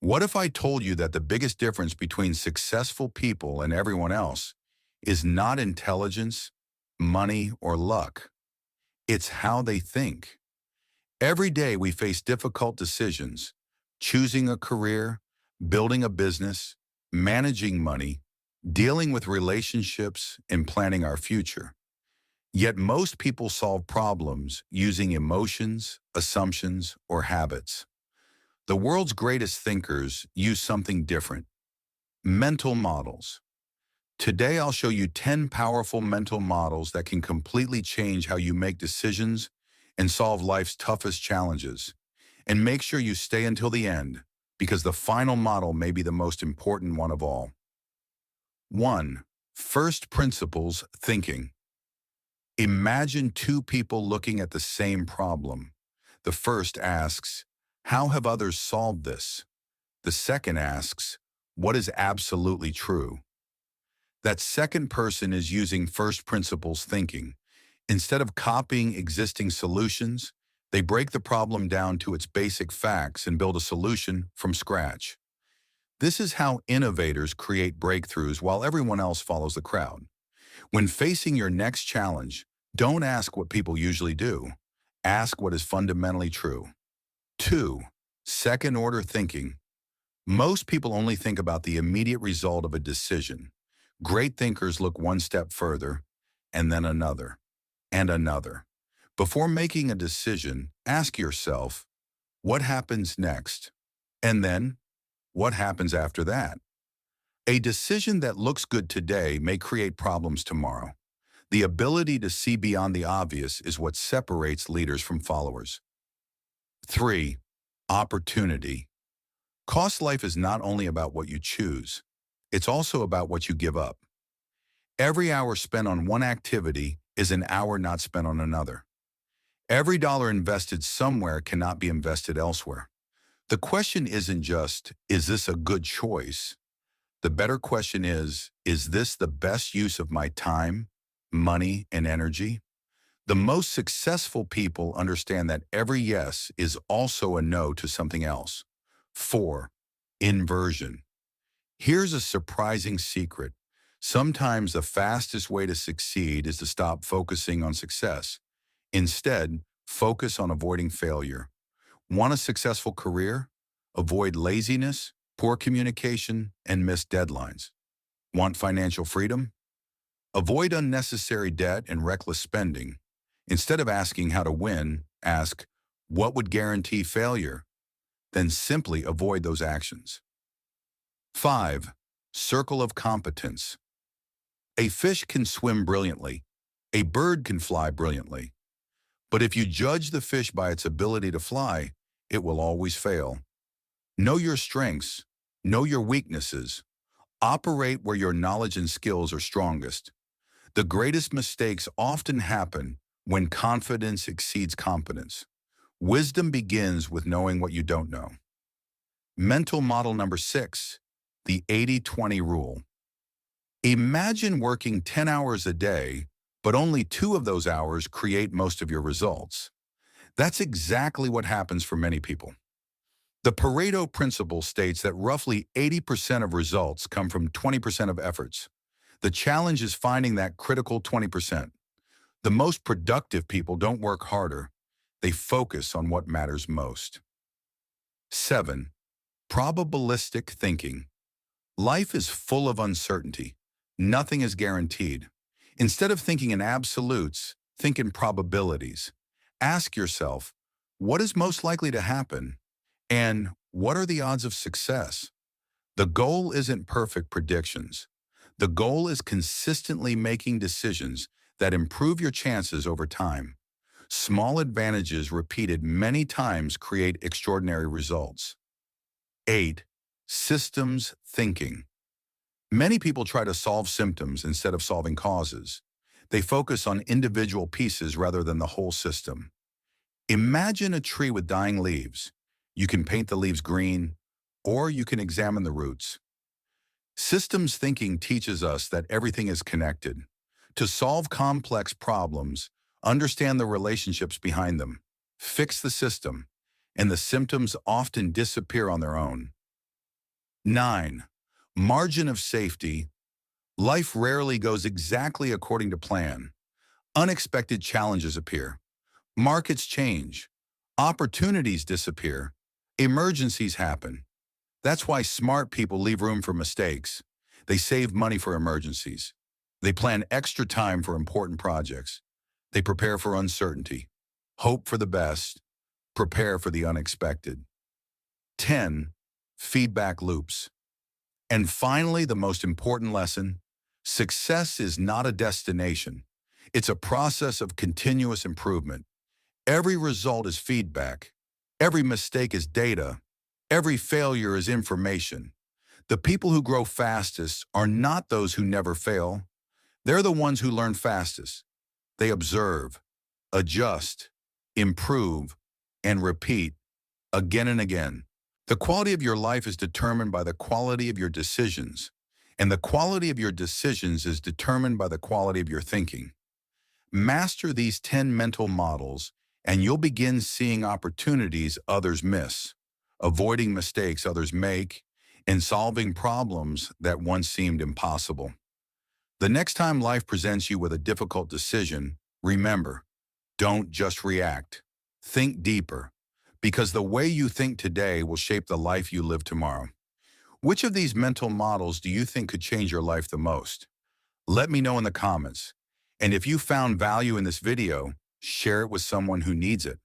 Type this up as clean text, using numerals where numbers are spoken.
What if I told you that the biggest difference between successful people and everyone else is not intelligence, money, or luck? It's how they think. Every day we face difficult decisions, choosing a career, building a business, managing money, dealing with relationships, and planning our future. Yet most people solve problems using emotions, assumptions, or habits. The world's greatest thinkers use something different: mental models. Today, I'll show you 10 powerful mental models that can completely change how you make decisions and solve life's toughest challenges. And make sure you stay until the end, because the final model may be the most important one of all. 1. First principles thinking. Imagine two people looking at the same problem. The first asks, "How have others solved this?" The second asks, "What is absolutely true?" That second person is using first principles thinking. Instead of copying existing solutions, they break the problem down to its basic facts and build a solution from scratch. This is how innovators create breakthroughs while everyone else follows the crowd. When facing your next challenge, don't ask what people usually do. Ask what is fundamentally true. 2. Second-order thinking. Most people only think about the immediate result of a decision. Great thinkers look one step further, and then another, and another. Before making a decision, ask yourself, what happens next? And then, what happens after that? A decision that looks good today may create problems tomorrow. The ability to see beyond the obvious is what separates leaders from followers. 3. Opportunity. Cost life is not only about what you choose, it's also about what you give up. Every hour spent on one activity is an hour not spent on another. Every dollar invested somewhere cannot be invested elsewhere. The question isn't just, is this a good choice? The better question is this the best use of my time, money, and energy? The most successful people understand that every yes is also a no to something else. 4. Inversion. Here's a surprising secret. Sometimes the fastest way to succeed is to stop focusing on success. Instead, focus on avoiding failure. Want a successful career? Avoid laziness, poor communication, and missed deadlines. Want financial freedom? Avoid unnecessary debt and reckless spending. Instead of asking how to win, ask, what would guarantee failure? Then simply avoid those actions. 5. Circle of competence. A fish can swim brilliantly. A bird can fly brilliantly. But if you judge the fish by its ability to fly, it will always fail. Know your strengths. Know your weaknesses. Operate where your knowledge and skills are strongest. The greatest mistakes often happen when confidence exceeds competence. Wisdom begins with knowing what you don't know. Mental model number 6, the 80-20 rule. Imagine working 10 hours a day, but only 2 of those hours create most of your results. That's exactly what happens for many people. The Pareto principle states that roughly 80% of results come from 20% of efforts. The challenge is finding that critical 20%. The most productive people don't work harder. They focus on what matters most. 7. Probabilistic thinking. Life is full of uncertainty. Nothing is guaranteed. Instead of thinking in absolutes, think in probabilities. Ask yourself, what is most likely to happen? And what are the odds of success? The goal isn't perfect predictions. The goal is consistently making decisions that improve your chances over time. Small advantages repeated many times create extraordinary results. 8. Systems thinking. Many people try to solve symptoms instead of solving causes. They focus on individual pieces rather than the whole system. Imagine a tree with dying leaves. You can paint the leaves green, or you can examine the roots. Systems thinking teaches us that everything is connected. To solve complex problems, understand the relationships behind them, fix the system, and the symptoms often disappear on their own. 9. Margin of safety. Life rarely goes exactly according to plan. Unexpected challenges appear. Markets change. Opportunities disappear. Emergencies happen. That's why smart people leave room for mistakes. They save money for emergencies. They plan extra time for important projects. They prepare for uncertainty. Hope for the best. Prepare for the unexpected. 10. Feedback loops. And finally, the most important lesson, success is not a destination. It's a process of continuous improvement. Every result is feedback. Every mistake is data. Every failure is information. The people who grow fastest are not those who never fail. They're the ones who learn fastest. They observe, adjust, improve, and repeat again and again. The quality of your life is determined by the quality of your decisions, and the quality of your decisions is determined by the quality of your thinking. Master these 10 mental models, and you'll begin seeing opportunities others miss, avoiding mistakes others make, and solving problems that once seemed impossible. The next time life presents you with a difficult decision, remember, don't just react. Think deeper, because the way you think today will shape the life you live tomorrow. Which of these mental models do you think could change your life the most? Let me know in the comments. And if you found value in this video, share it with someone who needs it.